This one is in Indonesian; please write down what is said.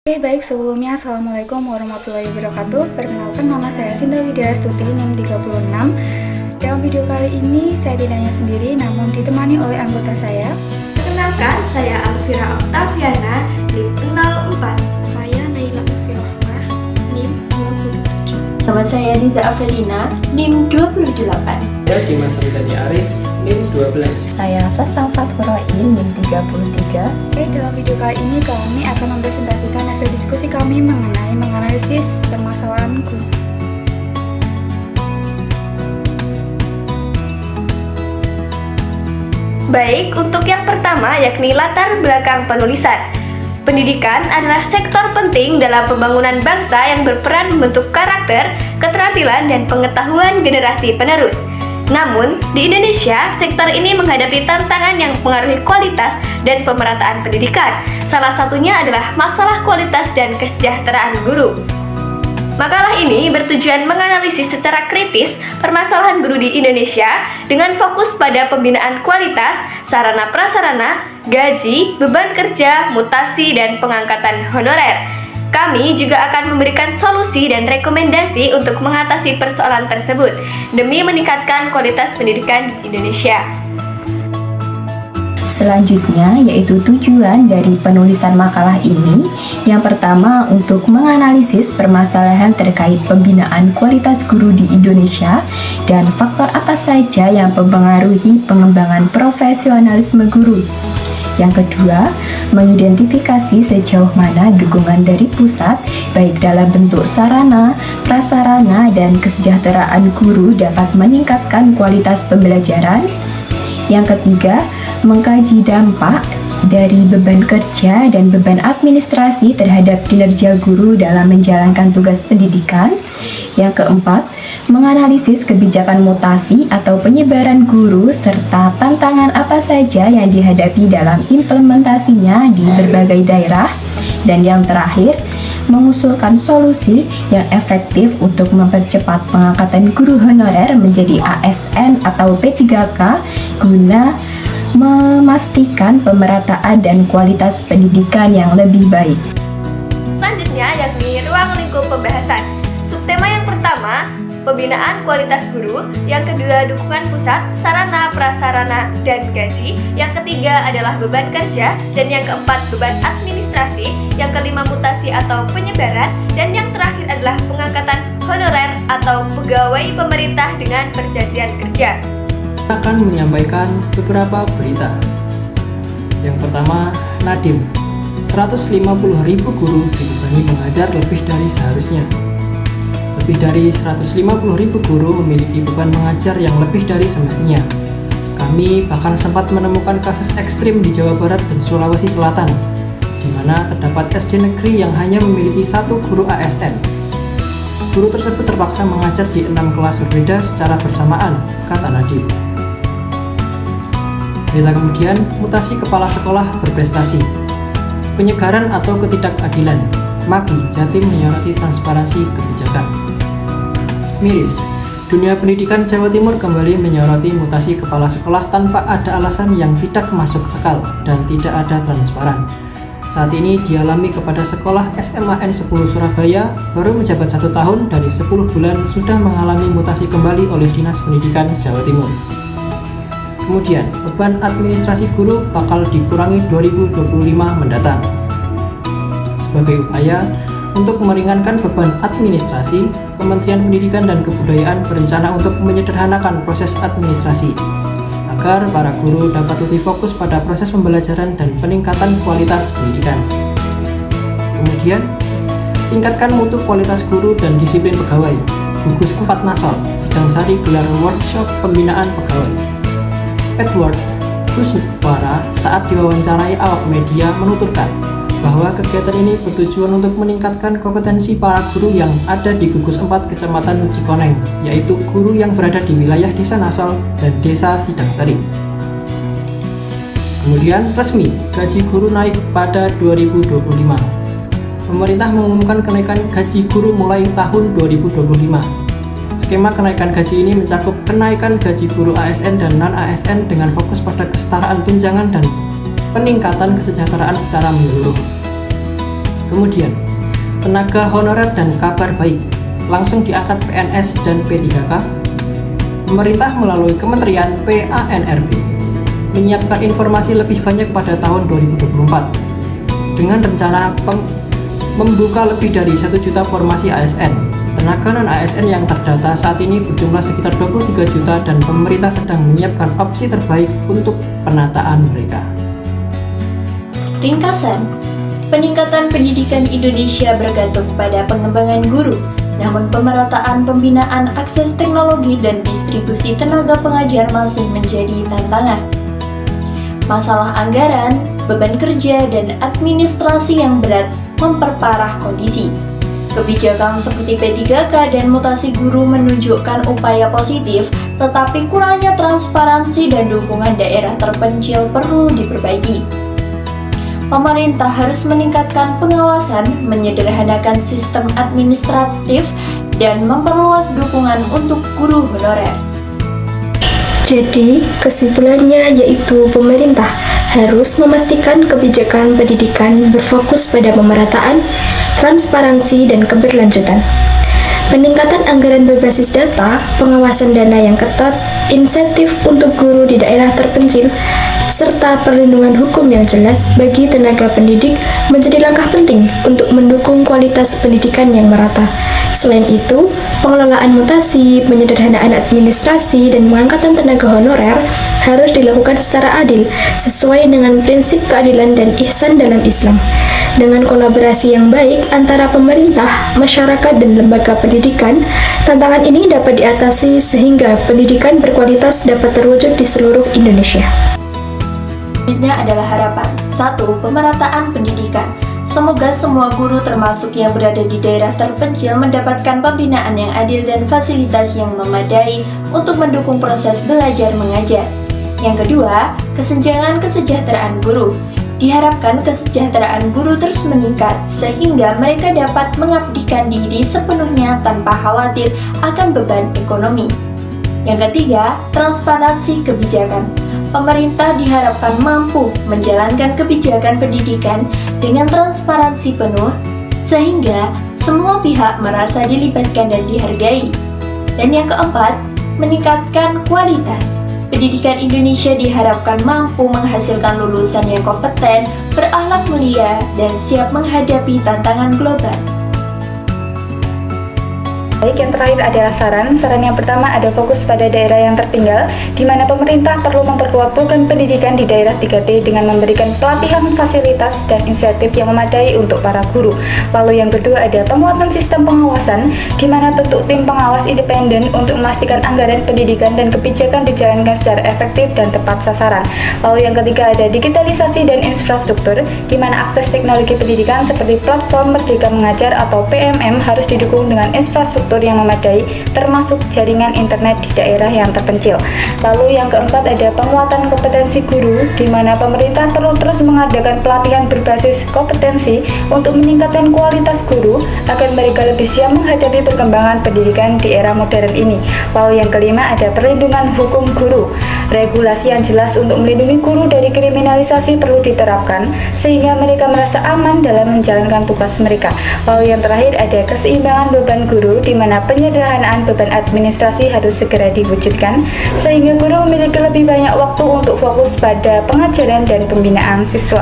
Oke, baik, sebelumnya Assalamualaikum warahmatullahi wabarakatuh. Perkenalkan, nama saya Sinta Widya Astuti, NIM 36. Dalam video kali ini saya tidak hanya sendiri, namun ditemani oleh anggota saya. Perkenalkan, saya Alvira Octaviana, NIM 04. Saya Naila Alfirahmah, NIM 27. Nama saya Riza Avelina, NIM 28. Saya Dimas Ridani Arif, NIM 12. Saya Sasta Fathurain, NIM 33. Oke, dalam video kali ini kami akan mempresentasikan hasil diskusi kami mengenai menganalisis permasalahan guru. Baik, untuk yang pertama yakni latar belakang penulisan. Pendidikan adalah sektor penting dalam pembangunan bangsa yang berperan membentuk karakter, keterampilan, dan pengetahuan generasi penerus. Namun, di Indonesia, sektor ini menghadapi tantangan yang mempengaruhi kualitas dan pemerataan pendidikan. Salah satunya adalah masalah kualitas dan kesejahteraan guru. Makalah ini bertujuan menganalisis secara kritis permasalahan guru di Indonesia dengan fokus pada pembinaan kualitas, sarana prasarana, gaji, beban kerja, mutasi, dan pengangkatan honorer. Kami juga akan memberikan solusi dan rekomendasi untuk mengatasi persoalan tersebut demi meningkatkan kualitas pendidikan di Indonesia. Selanjutnya yaitu tujuan dari penulisan makalah ini. Yang pertama, untuk menganalisis permasalahan terkait pembinaan kualitas guru di Indonesia dan faktor apa saja yang mempengaruhi pengembangan profesionalisme guru. Yang kedua, mengidentifikasi sejauh mana dukungan dari pusat, baik dalam bentuk sarana, prasarana, dan kesejahteraan guru dapat meningkatkan kualitas pembelajaran. Yang ketiga, mengkaji dampak dari beban kerja dan beban administrasi terhadap kinerja guru dalam menjalankan tugas pendidikan. Yang keempat, menganalisis kebijakan mutasi atau penyebaran guru serta tantangan apa saja yang dihadapi dalam implementasinya di berbagai daerah. Dan yang terakhir, mengusulkan solusi yang efektif untuk mempercepat pengangkatan guru honorer menjadi ASN atau P3K guna memastikan pemerataan dan kualitas pendidikan yang lebih baik. Selanjutnya yakni ruang lingkup pembahasan. Subtema yang pertama, pembinaan kualitas guru. Yang kedua, dukungan pusat, sarana, prasarana, dan gaji. Yang ketiga adalah beban kerja. Dan yang keempat, beban administrasi. Yang kelima, mutasi atau penyebaran. Dan yang terakhir adalah pengangkatan honorer atau pegawai pemerintah dengan perjanjian kerja. Akan menyampaikan beberapa berita. Yang pertama, Nadiem. 150.000 guru dibebani mengajar lebih dari seharusnya. Lebih dari 150.000 guru memiliki beban mengajar yang lebih dari semestinya. Kami bahkan sempat menemukan kasus ekstrim di Jawa Barat dan Sulawesi Selatan, di mana terdapat SD negeri yang hanya memiliki satu guru ASN. Guru tersebut terpaksa mengajar di 6 kelas berbeda secara bersamaan, kata Nadiem. Berita kemudian, mutasi kepala sekolah berprestasi. Penyegaran atau ketidakadilan. MAGI Jatim menyoroti transparansi kebijakan. Miris, dunia pendidikan Jawa Timur kembali menyoroti mutasi kepala sekolah tanpa ada alasan yang tidak masuk akal dan tidak ada transparan. Saat ini dialami kepada sekolah SMAN 10 Surabaya, baru menjabat 1 tahun dari 10 bulan sudah mengalami mutasi kembali oleh Dinas Pendidikan Jawa Timur. Kemudian, beban administrasi guru bakal dikurangi 2025 mendatang. Sebagai upaya untuk meringankan beban administrasi, Kementerian Pendidikan dan Kebudayaan berencana untuk menyederhanakan proses administrasi agar para guru dapat lebih fokus pada proses pembelajaran dan peningkatan kualitas pendidikan. Kemudian, tingkatkan mutu kualitas guru dan disiplin pegawai. Gugus 4 Nasol sedang sari gelar workshop pembinaan pegawai. Edward Kusnupara saat diwawancarai awak media menuturkan bahwa kegiatan ini bertujuan untuk meningkatkan kompetensi para guru yang ada di Gugus 4 Kecamatan Cikoneng, yaitu guru yang berada di wilayah Desa Nasol dan Desa Sidangsari. Kemudian resmi, gaji guru naik pada 2025. Pemerintah mengumumkan kenaikan gaji guru mulai tahun 2025. Skema kenaikan gaji ini mencakup kenaikan gaji guru ASN dan non-ASN dengan fokus pada kesetaraan tunjangan dan peningkatan kesejahteraan secara menyeluruh. Kemudian, tenaga honorer dan kabar baik langsung diangkat PNS dan P3K. Pemerintah melalui Kementerian PANRB menyiapkan informasi lebih banyak pada tahun 2024 dengan rencana membuka lebih dari 1 juta formasi ASN. Tenaga non-ASN yang terdata saat ini berjumlah sekitar 23 juta dan pemerintah sedang menyiapkan opsi terbaik untuk penataan mereka. Ringkasan, peningkatan pendidikan Indonesia bergantung pada pengembangan guru. Namun pemerataan pembinaan akses teknologi dan distribusi tenaga pengajar masih menjadi tantangan. Masalah anggaran, beban kerja, dan administrasi yang berat memperparah kondisi. Kebijakan seperti P3K dan mutasi guru menunjukkan upaya positif, tetapi kurangnya transparansi dan dukungan daerah terpencil perlu diperbaiki. Pemerintah harus meningkatkan pengawasan, menyederhanakan sistem administratif, dan memperluas dukungan untuk guru honorer. Jadi, kesimpulannya yaitu pemerintah harus memastikan kebijakan pendidikan berfokus pada pemerataan, transparansi, dan keberlanjutan. Peningkatan anggaran berbasis data, pengawasan dana yang ketat, insentif untuk guru di daerah terpencil, serta perlindungan hukum yang jelas bagi tenaga pendidik menjadi langkah penting untuk mendukung kualitas pendidikan yang merata. Selain itu, pengelolaan mutasi, penyederhanaan administrasi, dan pengangkatan tenaga honorer harus dilakukan secara adil, sesuai dengan prinsip keadilan dan ihsan dalam Islam. Dengan kolaborasi yang baik antara pemerintah, masyarakat, dan lembaga pendidikan, tantangan ini dapat diatasi sehingga pendidikan berkualitas dapat terwujud di seluruh Indonesia. Selanjutnya adalah harapan. 1. Pemerataan pendidikan. Semoga semua guru termasuk yang berada di daerah terpencil mendapatkan pembinaan yang adil dan fasilitas yang memadai untuk mendukung proses belajar mengajar. Yang kedua, kesenjangan kesejahteraan guru. Diharapkan kesejahteraan guru terus meningkat sehingga mereka dapat mengabdikan diri sepenuhnya tanpa khawatir akan beban ekonomi. Yang ketiga, transparansi kebijakan. Pemerintah diharapkan mampu menjalankan kebijakan pendidikan dengan transparansi penuh sehingga semua pihak merasa dilibatkan dan dihargai. Dan yang keempat, meningkatkan kualitas. Pendidikan Indonesia diharapkan mampu menghasilkan lulusan yang kompeten, berakhlak mulia, dan siap menghadapi tantangan global. Baik, yang terakhir adalah saran. Saran yang pertama ada fokus pada daerah yang tertinggal, di mana pemerintah perlu memperkuat program pendidikan di daerah 3T dengan memberikan pelatihan, fasilitas, dan insentif yang memadai untuk para guru. Lalu yang kedua ada penguatan sistem pengawasan, di mana bentuk tim pengawas independen untuk memastikan anggaran pendidikan dan kebijakan dijalankan secara efektif dan tepat sasaran. Lalu yang ketiga ada digitalisasi dan infrastruktur, di mana akses teknologi pendidikan seperti platform Merdeka Mengajar atau PMM harus didukung dengan infrastruktur yang memadai, termasuk jaringan internet di daerah yang terpencil. Lalu yang keempat ada penguatan kompetensi guru, di mana pemerintah perlu terus mengadakan pelatihan berbasis kompetensi untuk meningkatkan kualitas guru agar mereka lebih siap menghadapi perkembangan pendidikan di era modern ini. Lalu yang kelima ada perlindungan hukum guru. Regulasi yang jelas untuk melindungi guru dari kriminalisasi perlu diterapkan sehingga mereka merasa aman dalam menjalankan tugas mereka. Lalu yang terakhir ada keseimbangan beban guru, di mana penyederhanaan beban administrasi harus segera diwujudkan sehingga guru memiliki lebih banyak waktu untuk fokus pada pengajaran dan pembinaan siswa.